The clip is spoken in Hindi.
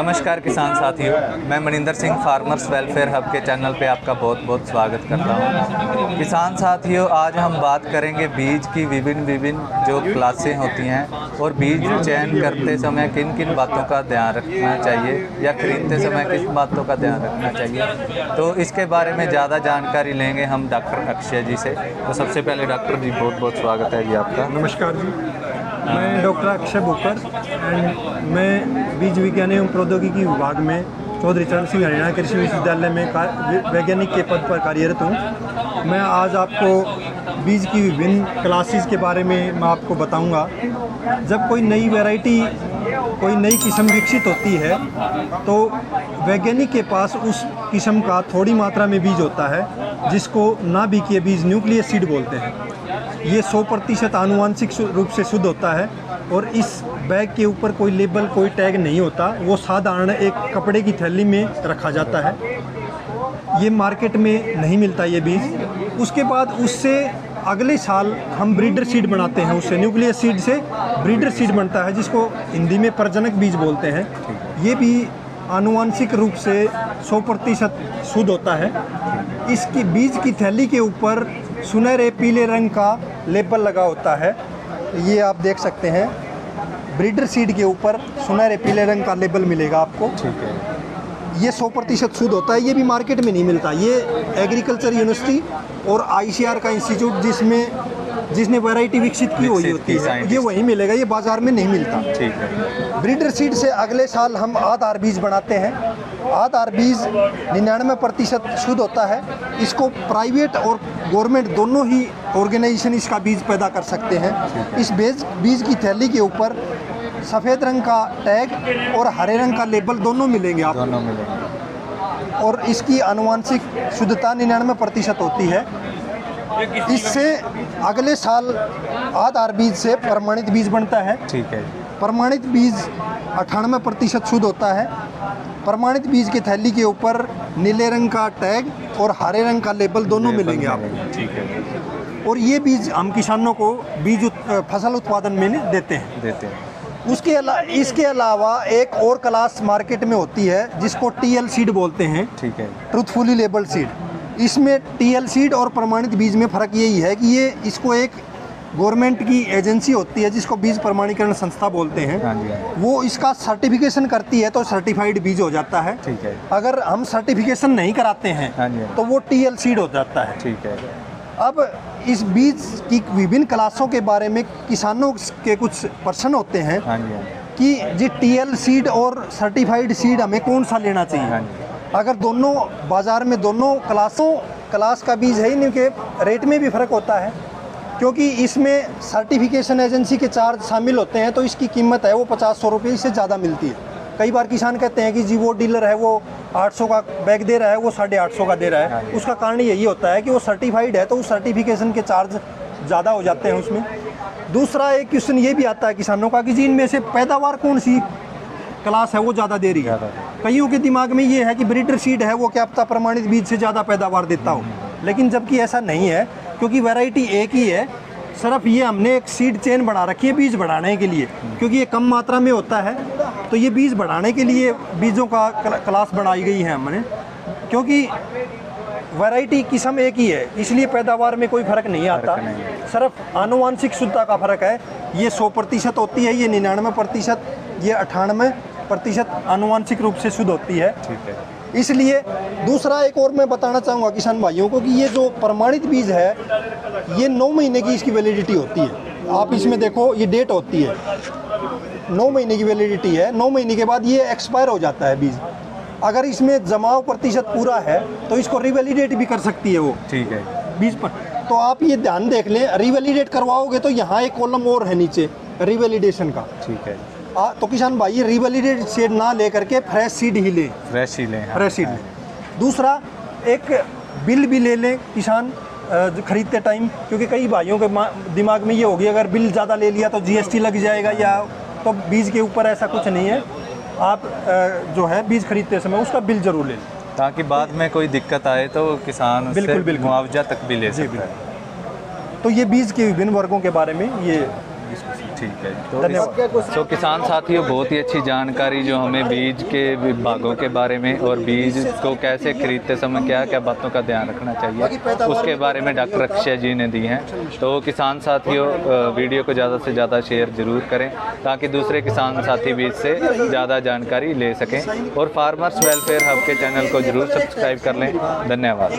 नमस्कार किसान साथियों, मैं Maninder Singh farmers welfare hub के चैनल पे आपका बहुत बहुत स्वागत करता हूँ। किसान साथियों, आज हम बात करेंगे बीज की विभिन्न जो क्लासें होती हैं और बीज चयन करते समय किन किन बातों का ध्यान रखना चाहिए या खरीदते समय किस बातों का ध्यान रखना चाहिए। तो इसके बारे में ज़्यादा जानकारी लेंगे हम डॉक्टर अक्षय जी से। तो सबसे पहले डॉक्टर जी बहुत बहुत स्वागत है जी आपका। नमस्कार जी, मैं डॉक्टर अक्षय बुकर एंड मैं बीज विज्ञान एवं प्रौद्योगिकी विभाग में चौधरी चरण सिंह हरियाणा कृषि विश्वविद्यालय में वैज्ञानिक के पद पर कार्यरत हूँ। मैं आज आपको बीज की विभिन्न क्लासेस के बारे में मैं आपको बताऊंगा। जब कोई नई वैरायटी, कोई नई किस्म विकसित होती है तो वैज्ञानिक के पास उस किस्म का थोड़ी मात्रा में बीज होता है जिसको नाभिकीय बीज न्यूक्लियस सीड बोलते हैं। ये 100% आनुवांशिक रूप से शुद्ध होता है और इस बैग के ऊपर कोई लेबल, कोई टैग नहीं होता। वो साधारण एक कपड़े की थैली में रखा जाता है। ये मार्केट में नहीं मिलता ये बीज। उसके बाद उससे अगले साल हम ब्रीडर सीड बनाते हैं। उससे न्यूक्लियस सीड से ब्रीडर सीड बनता है जिसको हिंदी में प्रजनक बीज बोलते हैं। ये भी आनुवांशिक रूप से 100% शुद्ध होता है। इसकी बीज की थैली के ऊपर सुनहरे पीले रंग का लेबल लगा होता है। ये आप देख सकते हैं, ब्रीडर सीड के ऊपर सुनहरे पीले रंग का लेबल मिलेगा आपको। ठीक है। ये 100% शुद्ध होता है। ये भी मार्केट में नहीं मिलता। ये एग्रीकल्चर यूनिवर्सिटी और ICAR का इंस्टीट्यूट जिसने वैरायटी विकसित की हुई होती है, ये वहीं मिलेगा। ये बाजार में नहीं मिलता। ठीक है। ब्रीडर सीड से अगले साल हम आधार बीज बनाते हैं। आधार बीज 99% शुद्ध होता है। इसको प्राइवेट और गवर्नमेंट दोनों ही ऑर्गेनाइजेशन इसका बीज पैदा कर सकते हैं। इस बीज की थैली के ऊपर सफ़ेद रंग का टैग और हरे रंग का लेबल दोनों मिलेंगे आपको। दोनों मिलेंगे। और इसकी आनुवांशिक शुद्धता 99% होती है। इससे अगले साल आधार बीज से प्रमाणित बीज बनता है। ठीक है। प्रमाणित बीज 98% शुद्ध होता है। प्रमाणित बीज की थैली के ऊपर नीले रंग का टैग और हरे रंग का लेबल दोनों मिलेंगे आपको। ठीक है। और ये बीज हम किसानों को फसल उत्पादन में देते हैं। इसके अलावा एक और क्लास मार्केट में होती है जिसको TL सीड बोलते हैं। ठीक है। Truthfully labelled seed. इसमें TL सीड और प्रमाणित बीज में फ़र्क यही है कि इसको एक गवर्नमेंट की एजेंसी होती है जिसको बीज प्रमाणीकरण संस्था बोलते हैं। हाँ जी। वो इसका सर्टिफिकेशन करती है तो सर्टिफाइड बीज हो जाता है। ठीक है। अगर हम सर्टिफिकेशन नहीं कराते हैं हाँ जी। तो वो TL सीड हो जाता है। ठीक है। अब इस बीज की विभिन्न क्लासों के बारे में किसानों के कुछ प्रश्न होते हैं। हाँ जी। कि जी TL सीड और सर्टिफाइड सीड हमें कौन सा लेना चाहिए। हाँ जी। अगर दोनों बाज़ार में दोनों क्लास का बीज है ही नहीं, कि रेट में भी फ़र्क होता है क्योंकि इसमें सर्टिफिकेशन एजेंसी के चार्ज शामिल होते हैं। तो इसकी कीमत है वो 50-100 रुपये इससे ज़्यादा मिलती है। कई बार किसान कहते हैं कि जी वो डीलर है वो 800 का बैग दे रहा है, वो 850 का दे रहा है। उसका कारण यही होता है कि वो सर्टिफाइड है तो उस सर्टिफिकेशन के चार्ज ज़्यादा हो जाते हैं उसमें। दूसरा एक क्वेश्चन ये भी आता है किसानों का कि जी इनमें से पैदावार कौन सी क्लास है वो ज़्यादा दे रही है। कईयों के दिमाग में ये है कि ब्रीडर सीड है वो क्या पता प्रमाणित बीज से ज़्यादा पैदावार देता हो, लेकिन जबकि ऐसा नहीं है क्योंकि वैरायटी एक ही है। सिर्फ ये हमने एक सीड चेन बना रखी है बीज बढ़ाने के लिए, क्योंकि ये कम मात्रा में होता है तो ये बीज बढ़ाने के लिए बीजों का क्लास बनाई गई है हमने। क्योंकि वैरायटी किस्म एक ही है इसलिए पैदावार में कोई फ़र्क नहीं आता। सिर्फ आनुवांशिक शुद्धता का फ़र्क है। ये 100% होती है, ये 99%, ये 98% आनुवांशिक रूप से शुद्ध होती है। ठीक है। इसलिए दूसरा एक और मैं बताना चाहूँगा किसान भाइयों को कि ये जो प्रमाणित बीज है ये 9 महीने की इसकी वैलिडिटी होती है। आप इसमें देखो ये डेट होती है, 9 महीने की वैलिडिटी है। 9 महीने के बाद ये एक्सपायर हो जाता है बीज। अगर इसमें जमाव प्रतिशत पूरा है तो इसको रिवैलिडेट भी कर सकती है वो। ठीक है। बीज पर तो आप ये ध्यान देख लें, रिवैलिडेट करवाओगे तो यहाँ एक कॉलम और है नीचे रिवैलिडेशन का। ठीक है। तो किसान भाई रिवैलिडेट सीड ना ले करके फ्रेश सीड ही लें। फ्रेश सीड लें। दूसरा एक बिल भी ले लें किसान खरीदते टाइम, क्योंकि कई भाइयों के दिमाग में ये होगी अगर बिल ज़्यादा ले लिया तो GST लग जाएगा या, तो बीज के ऊपर ऐसा कुछ नहीं है। आप जो है बीज खरीदते समय उसका बिल जरूर ले लें ताकि बाद में कोई दिक्कत आए तो किसान उससे मुआवजा तक भी ले सकता है। तो ये बीज के विभिन्न वर्गों के बारे में ये ठीक है। धन्यवाद। तो किसान साथियों, बहुत ही अच्छी जानकारी जो हमें बीज के विभागों के बारे में और बीज को कैसे खरीदते समय क्या क्या बातों का ध्यान रखना चाहिए उसके बारे में डॉक्टर अक्षय जी ने दी हैं। तो किसान साथियों, वीडियो को ज़्यादा से ज़्यादा शेयर ज़रूर करें ताकि दूसरे किसान साथी बीज से ज़्यादा जानकारी ले सकें, और फार्मर्स वेलफेयर हब के चैनल को ज़रूर सब्सक्राइब कर लें। धन्यवाद।